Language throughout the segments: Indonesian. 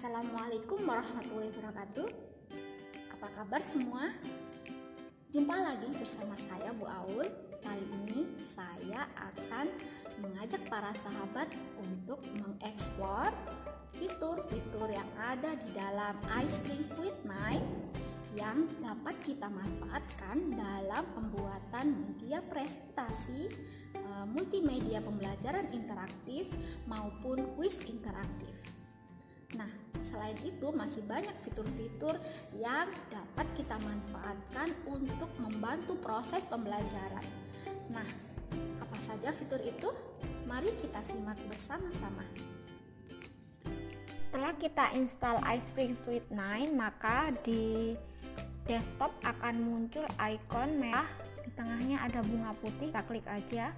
Assalamualaikum warahmatullahi wabarakatuh. Apa kabar semua? Jumpa lagi bersama saya Bu Aul. Kali ini saya akan mengajak para sahabat untuk mengeksplor fitur-fitur yang ada di dalam iSpring Suite 9 yang dapat kita manfaatkan dalam pembuatan media presentasi, multimedia pembelajaran interaktif maupun kuis interaktif. Nah, selain itu masih banyak fitur-fitur yang dapat kita manfaatkan untuk membantu proses pembelajaran. Nah, apa saja fitur itu? Mari kita simak bersama-sama. Setelah kita install iSpring Suite 9, maka di desktop akan muncul icon merah, di tengahnya ada bunga putih, kita klik aja.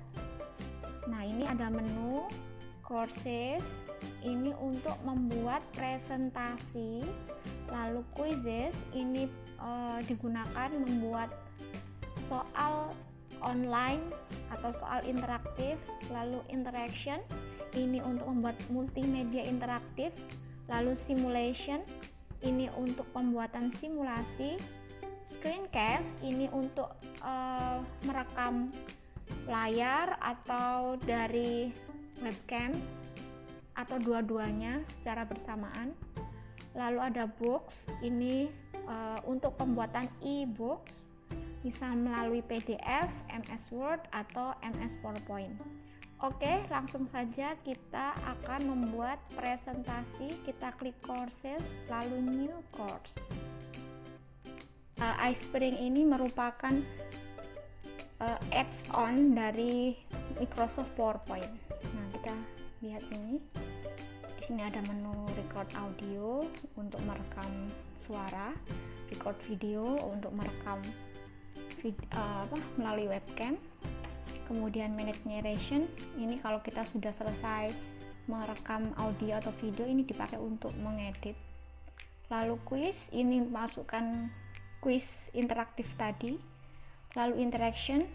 Nah, ini ada menu courses, ini untuk membuat presentasi, lalu quizzes, ini digunakan membuat soal online atau soal interaktif, lalu interaction, ini untuk membuat multimedia interaktif, lalu simulation, ini untuk pembuatan simulasi, screencast, ini untuk merekam layar atau dari webcam atau dua-duanya secara bersamaan. Lalu ada books, ini untuk pembuatan e-books, bisa melalui PDF, MS Word atau MS PowerPoint. Oke, langsung saja kita akan membuat presentasi. Kita klik courses, lalu new course. iSpring ini merupakan add-on dari Microsoft PowerPoint. Nah, kita lihat ini. Di sini ada menu record audio untuk merekam suara, record video untuk merekam melalui webcam. Kemudian manage narration, ini kalau kita sudah selesai merekam audio atau video, ini dipakai untuk mengedit. Lalu quiz, ini masukkan quiz interaktif tadi. Lalu interaction,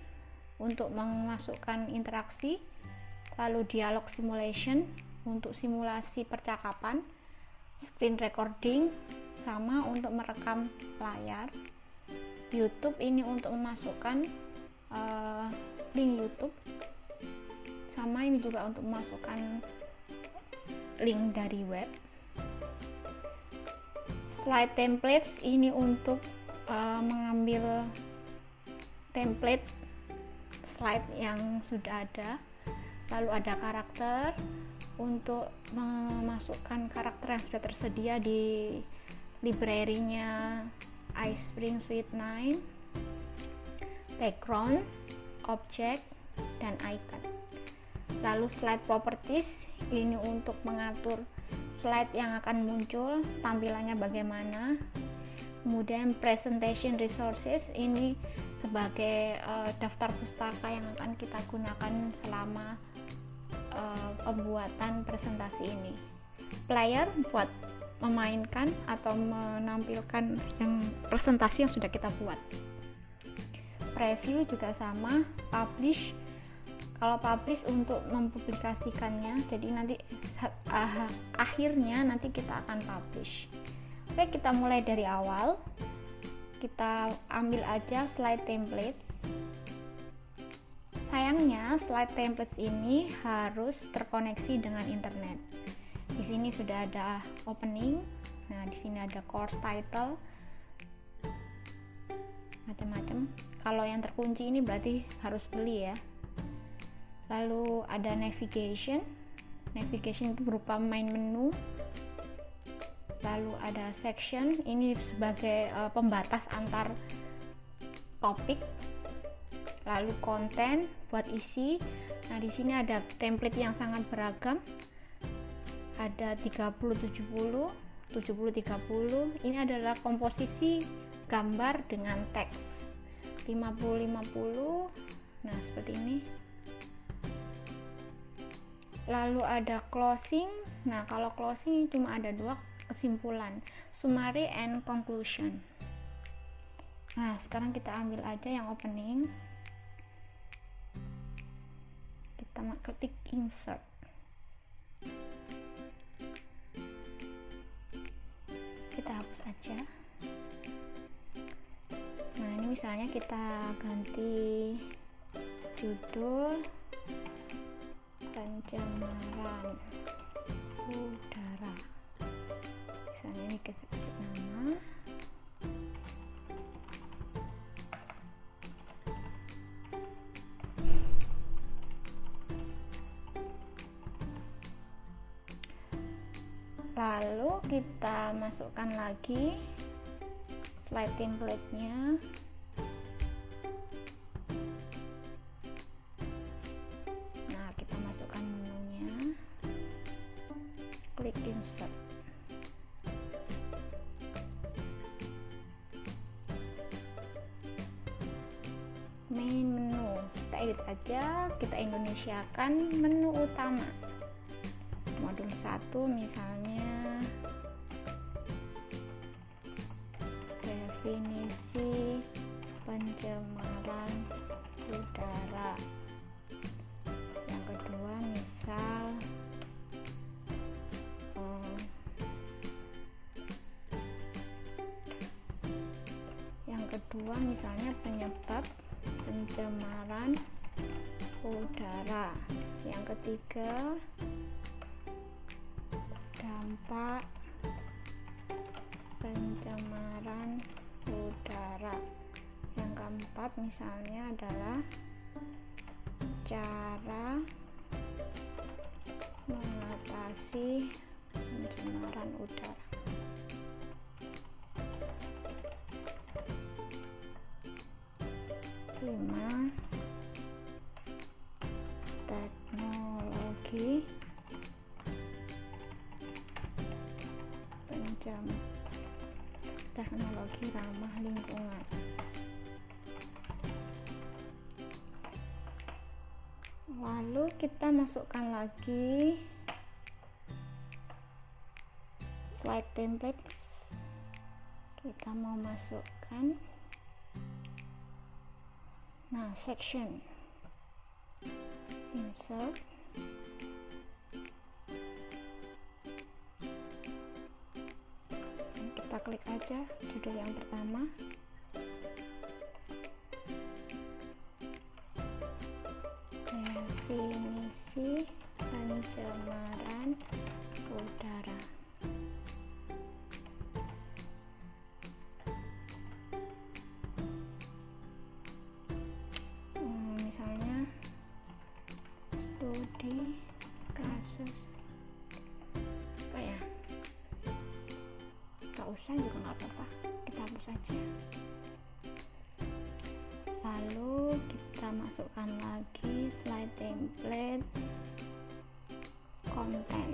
untuk memasukkan interaksi. Lalu dialog simulation, untuk simulasi percakapan. Screen recording, sama untuk merekam layar. YouTube, ini untuk memasukkan link YouTube, sama ini juga untuk memasukkan link dari web. Slide templates, ini untuk mengambil template slide yang sudah ada. Lalu ada karakter, untuk memasukkan karakter yang sudah tersedia di library-nya iSpring Suite 9. Background, object, dan icon. Lalu slide properties, ini untuk mengatur slide yang akan muncul, tampilannya bagaimana. Kemudian presentation resources, ini sebagai daftar pustaka yang akan kita gunakan selama pembuatan presentasi ini. Player buat memainkan atau menampilkan yang presentasi yang sudah kita buat. Preview juga sama. Publish, kalau publish untuk mempublikasikannya, jadi nanti akhirnya nanti kita akan publish. Oke, kita mulai dari awal. Kita ambil aja slide templates. Sayangnya slide templates ini harus terkoneksi dengan internet. Di sini sudah ada opening. Nah, di sini ada course title, macam-macam. Kalau yang terkunci ini berarti harus beli ya. Lalu ada navigation. Navigation itu berupa main menu. Lalu ada section, ini sebagai pembatas antar topik. Lalu konten buat isi. Nah, di sini ada template yang sangat beragam. Ada 30-70, 70-30. Ini adalah komposisi gambar dengan teks. 50-50. Nah, seperti ini. Lalu ada closing. Nah, kalau closing cuma ada dua, kesimpulan, summary and conclusion. Nah, sekarang kita ambil aja yang opening. Kita ketik insert. aja. Nah, ini misalnya kita ganti judul pencemaran udara. Misalnya ini kita kasih nama. Lalu kita masukkan lagi slide template-nya. Nah, kita masukkan menunya, klik insert. Main menu, kita edit aja, kita Indonesiakan menu utama. Modul 1 misalnya definisi pencemaran udara. Yang kedua misal misalnya penyebab pencemaran udara. Yang ketiga dampak pencemaran udara. Yang keempat misalnya adalah cara mengatasi pencemaran udara. Kelima, teknologi teknologi ramah lingkungan. Lalu kita masukkan lagi slide templates. Kita mau masukkan section, insert, kita klik aja judul yang pertama. Definisi pencemaran udara. Misalnya studi kasus apa ya, nggak usah juga nggak apa-apa, kita hapus saja. Lalu kita masukkan lagi slide template konten.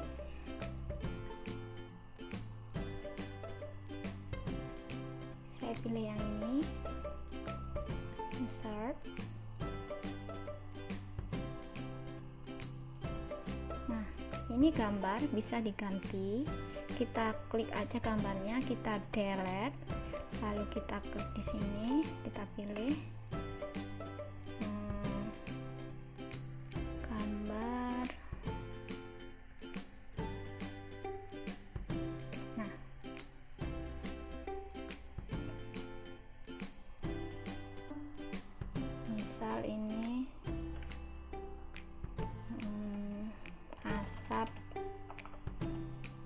Saya pilih yang ini, insert. Nah, ini gambar bisa diganti. Kita klik aja gambarnya, kita delete, lalu kita klik di sini, kita pilih gambar. Nah, misal ini asap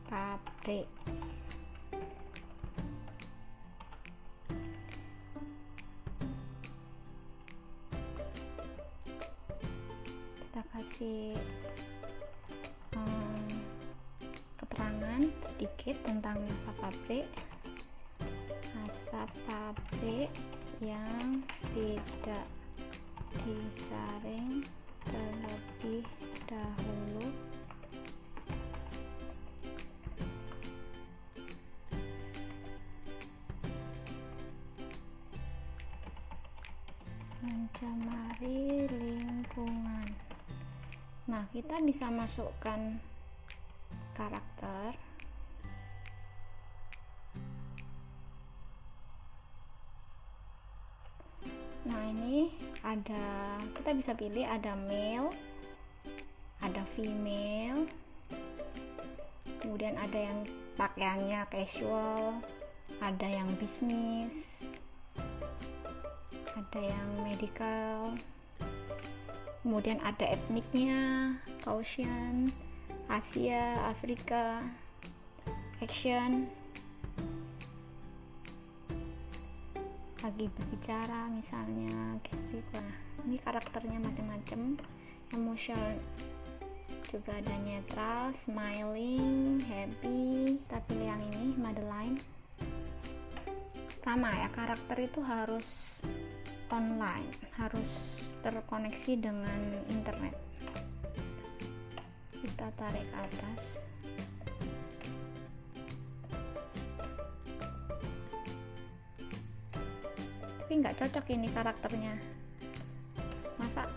pabrik. Kita kasih keterangan sedikit tentang asap pabrik. Asap pabrik yang tidak disaring terlebih dahulu mencemari lingkungan. Nah, kita bisa masukkan karakter. Nah, ini ada, kita bisa pilih ada male, ada female, kemudian ada yang pakaiannya casual, ada yang bisnis, ada yang medical, kemudian ada etniknya, Caucasian, Asia, Afrika, action, lagi berbicara misalnya, gestik. Nah, ini karakternya macam-macam. Emotional juga ada netral, smiling, happy. Kita pilih yang ini, Madeline. Sama ya, karakter itu harus online, harus terkoneksi dengan internet. Kita tarik ke atas. Tapi nggak cocok ini karakternya, masa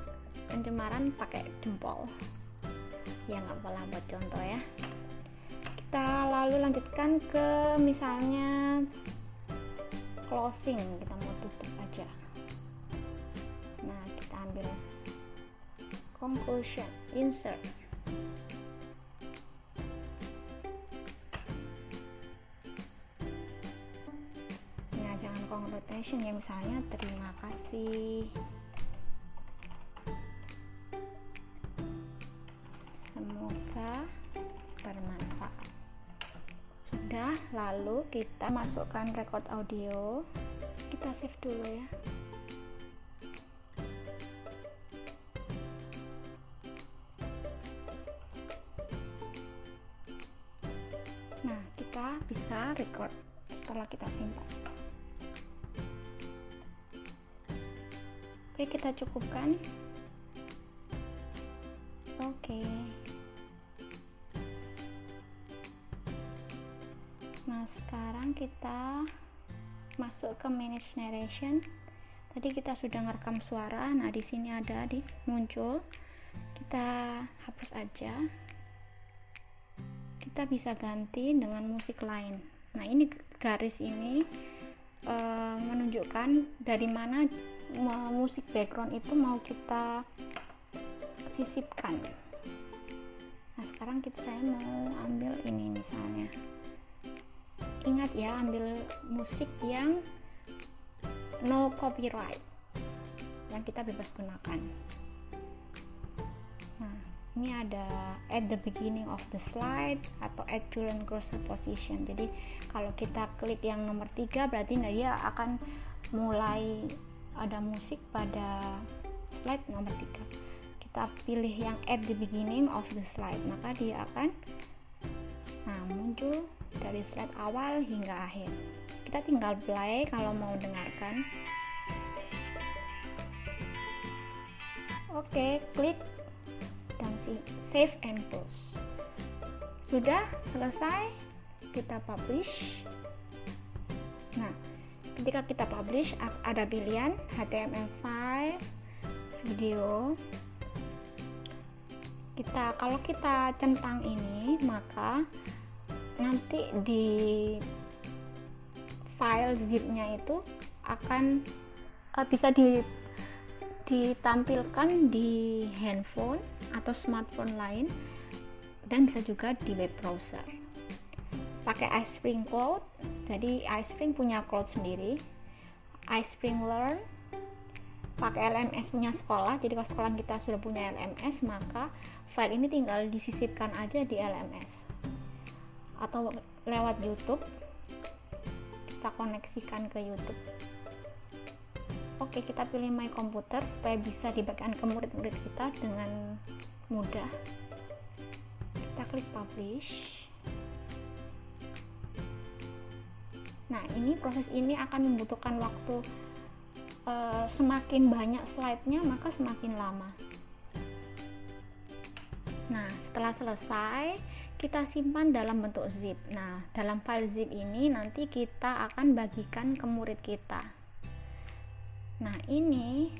pencemaran pakai jempol ya, nggak apa-apa buat contoh ya. Kita lalu lanjutkan ke misalnya closing, kita mau tutup aja. Nah, kita ambil conclusion, insert. Nah, jangan congratulations ya, misalnya terima kasih, semoga bermanfaat. Sudah, lalu kita masukkan record audio, kita save dulu ya. Nah, kita bisa record setelah kita simpan. Oke, kita cukupkan. Oke. Nah, sekarang kita masuk ke manage narration. Tadi kita sudah ngerekam suara. Nah, di sini ada muncul. Kita hapus aja. Kita bisa ganti dengan musik lain. Nah, ini garis ini menunjukkan dari mana musik background itu mau kita sisipkan. Nah, sekarang saya mau ambil ini misalnya. Ingat ya, ambil musik yang no copyright, yang kita bebas gunakan. Nah, ini ada at the beginning of the slide atau at during cursor position. Jadi kalau kita klik yang nomor 3, berarti dia akan mulai ada musik pada slide nomor 3. Kita pilih yang at the beginning of the slide, maka dia akan muncul dari slide awal hingga akhir. Kita tinggal play kalau mau dengarkan. Oke, klik dan save and close. Sudah selesai, kita publish. Nah, ketika kita publish ada pilihan HTML5, video. Kalau kita centang ini, maka nanti di file zipnya itu akan bisa ditampilkan di handphone atau smartphone lain, dan bisa juga di web browser. Pakai iSpring Cloud, jadi iSpring punya cloud sendiri. iSpring Learn pakai LMS punya sekolah, jadi kalau sekolah kita sudah punya LMS, maka file ini tinggal disisipkan aja di LMS. Atau lewat YouTube, kita koneksikan ke YouTube. Oke, kita pilih My Computer supaya bisa dibagikan ke murid-murid kita dengan mudah. Kita klik Publish. Nah, proses ini akan membutuhkan waktu, semakin banyak slide-nya maka semakin lama. Nah, setelah selesai, kita simpan dalam bentuk zip. Nah, dalam file zip ini nanti kita akan bagikan ke murid kita. Nah, ini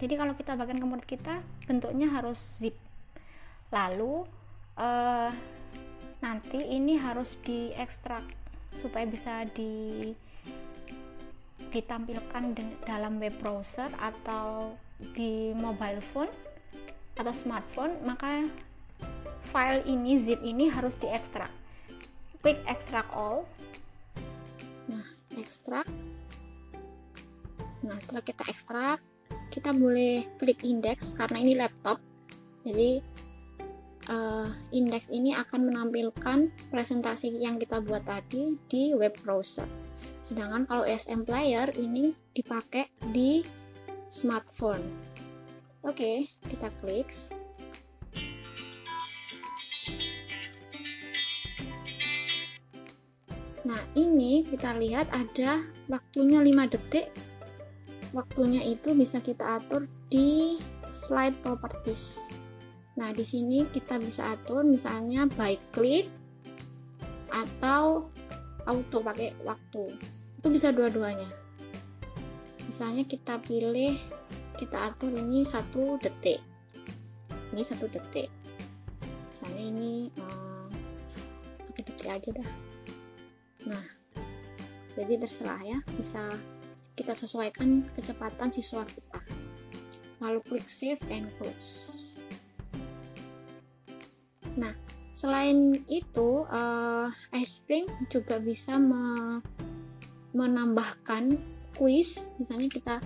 jadi kalau kita bagikan ke murid kita, bentuknya harus zip. Lalu nanti ini harus diekstrak supaya bisa ditampilkan dalam web browser atau di mobile phone atau smartphone, maka file ini, zip ini harus diekstrak. Klik extract all. Nah, ekstrak. Nah, setelah kita ekstrak, kita boleh klik indeks karena ini laptop. Jadi indeks ini akan menampilkan presentasi yang kita buat tadi di web browser. Sedangkan kalau ESM Player ini dipakai di smartphone. Oke, kita klik. Nah, ini kita lihat ada waktunya 5 detik. Waktunya itu bisa kita atur di slide properties. Nah, di sini kita bisa atur misalnya by click atau auto pakai waktu. Itu bisa dua-duanya. Misalnya kita pilih, kita atur ini 1 detik. Ini 1 detik. Misalnya ini pakai detik aja dah. Nah, jadi terserah ya, bisa kita sesuaikan kecepatan siswa kita. Lalu klik save and close. Nah, selain itu iSpring juga bisa menambahkan quiz. Misalnya kita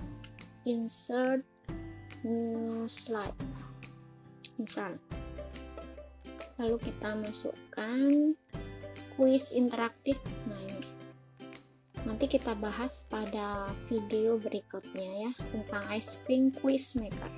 insert new slide misal, lalu kita masukkan quiz interaktif. Nah, ini nanti kita bahas pada video berikutnya ya tentang iSpring Quiz Maker.